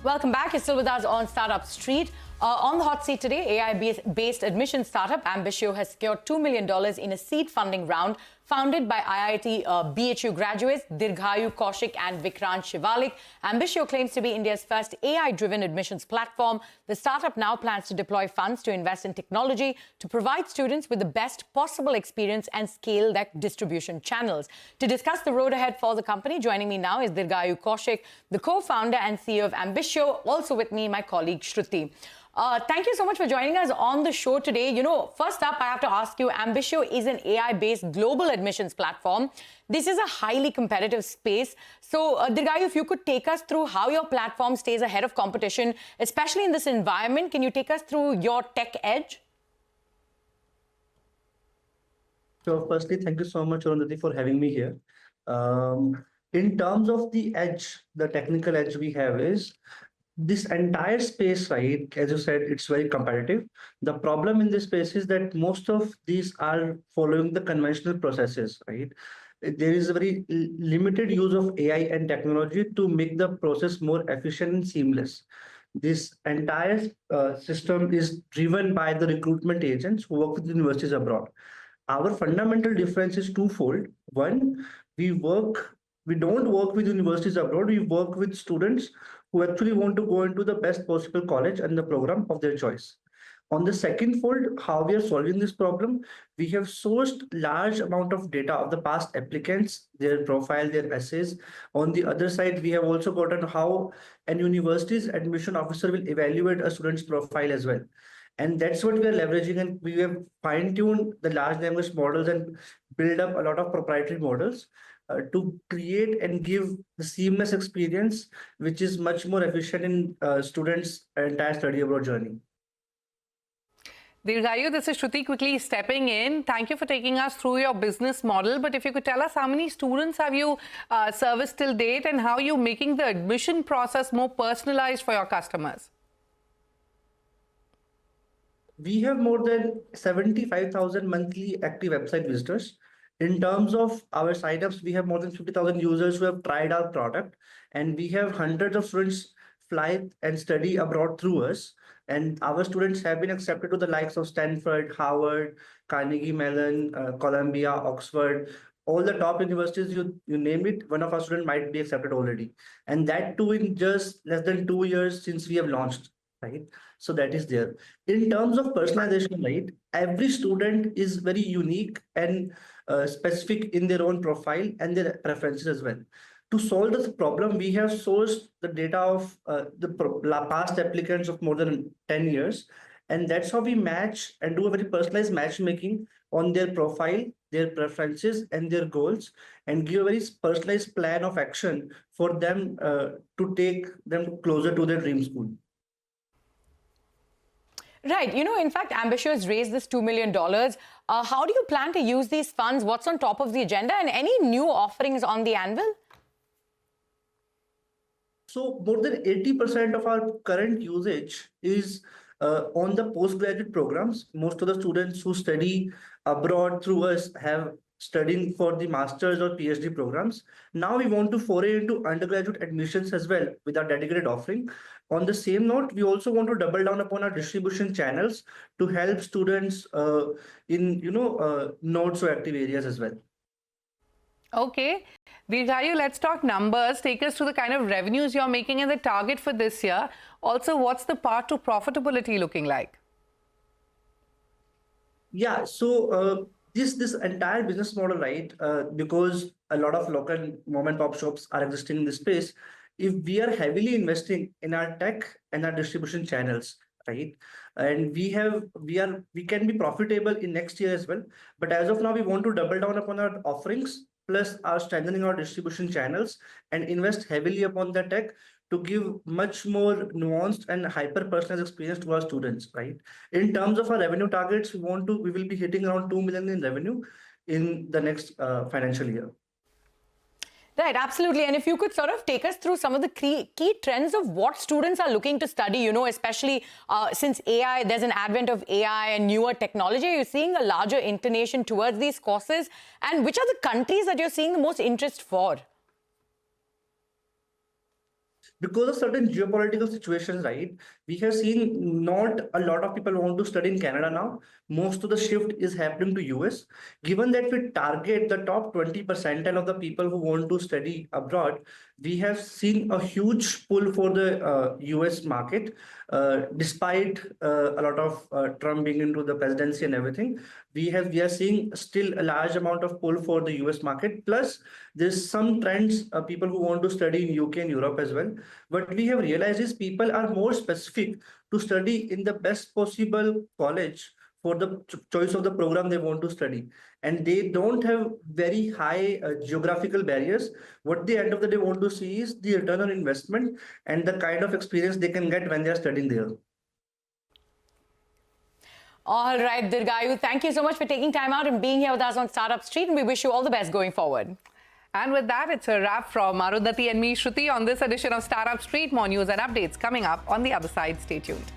Welcome back. You're still with us on Startup Street. On the hot seat today, AI-based admission startup Ambitio has secured $2 million in a seed funding round founded by IIT BHU graduates Dirghayu, Kaushik and Vikrant Shivalik. Ambitio claims to be India's first AI-driven admissions platform. The startup now plans to deploy funds to invest in technology to provide students with the best possible experience and scale their distribution channels. To discuss the road ahead for the company, joining me now is Dirghayu Kaushik, the co-founder and CEO of Ambitio. Also with me, my colleague Shruti. Thank you so much for joining us on the show today. You know, first up, I have to ask you, Ambitio is an AI-based global admissions platform. This is a highly competitive space. So, Dirghayu, if you could take us through how your platform stays ahead of competition, especially in this environment, can you take us through your tech edge? So, firstly, thank you so much, Arundhati, for having me here. In terms of the edge, the technical edge we have is this entire space, right? As you said, it's very competitive. The problem in this space is that most of these are following the conventional processes, right? There is a very limited use of AI and technology to make the process more efficient and seamless. This entire system is driven by the recruitment agents who work with universities abroad. Our fundamental difference is twofold. One, we don't work with universities abroad, we work with students who actually want to go into the best possible college and the program of their choice. On the second fold, how we are solving this problem, we have sourced large amount of data of the past applicants, their profile, their essays. On the other side, we have also gotten how an university's admission officer will evaluate a student's profile as well. And that's what we are leveraging, and we have fine-tuned the large language models and build up a lot of proprietary models to create and give the seamless experience, which is much more efficient in students' entire study abroad journey. Dirghayu, this is Shruti quickly stepping in. Thank you for taking us through your business model. But if you could tell us how many students have you serviced till date and how you're making the admission process more personalized for your customers? We have more than 75,000 monthly active website visitors. In terms of our signups, we have more than 50,000 users who have tried our product, and we have hundreds of students fly and study abroad through us. And our students have been accepted to the likes of Stanford, Harvard, Carnegie Mellon, Columbia, Oxford, all the top universities, you name it, one of our students might be accepted already. And that too in just less than 2 years since we have launched, right? So that is there. In terms of personalization, right, every student is very unique and specific in their own profile and their preferences as well. To solve this problem, we have sourced the data of the past applicants of more than 10 years. And that's how we match and do a very personalized matchmaking on their profile, their preferences, and their goals, and give a very personalized plan of action for them to take them closer to their dream school. Right. You know, in fact, Ambitio has raised this $2 million. How do you plan to use these funds? What's on top of the agenda? And any new offerings on the anvil? So more than 80% of our current usage is on the postgraduate programs. Most of the students who study abroad through us have studying for the master's or PhD programs. Now we want to foray into undergraduate admissions as well with our dedicated offering. On the same note, we also want to double down upon our distribution channels to help students in not so active areas as well. Okay. Dirghayu, let's talk numbers. Take us through the kind of revenues you're making and the target for this year. Also, what's the path to profitability looking like? Yeah, so this entire business model, right, because a lot of local mom and pop shops are existing in this space, if we are heavily investing in our tech and our distribution channels, right, and we can be profitable in next year as well. But as of now, we want to double down upon our offerings, plus our strengthening our distribution channels and invest heavily upon the tech to give much more nuanced and hyper-personalized experience to our students, right? In terms of our revenue targets, we will be hitting around 2 million in revenue in the next financial year. Right, absolutely. And if you could sort of take us through some of the key trends of what students are looking to study, you know, especially since AI, there's an advent of AI and newer technology. You're seeing a larger inclination towards these courses. And which are the countries that you're seeing the most interest for? because of certain geopolitical situations, right? We have seen not a lot of people want to study in Canada now. Most of the shift is happening to US. Given that we target the top 20% of the people who want to study abroad, we have seen a huge pull for the US market, despite a lot of Trump being into the presidency and everything. We are seeing still a large amount of pull for the US market. Plus, there's some trends, people who want to study in UK and Europe as well. What we have realized is people are more specific to study in the best possible college for the choice of the program they want to study, and they don't have very high geographical barriers. What they end of the day want to see is the return on investment and the kind of experience they can get when they are studying there. All right, Dirghayu, thank you so much for taking time out and being here with us on Startup Street, and we wish you all the best going forward. And with that, it's a wrap from Arundhati and me, Shruti, on this edition of Startup Street. More news and updates coming up on the other side. Stay tuned.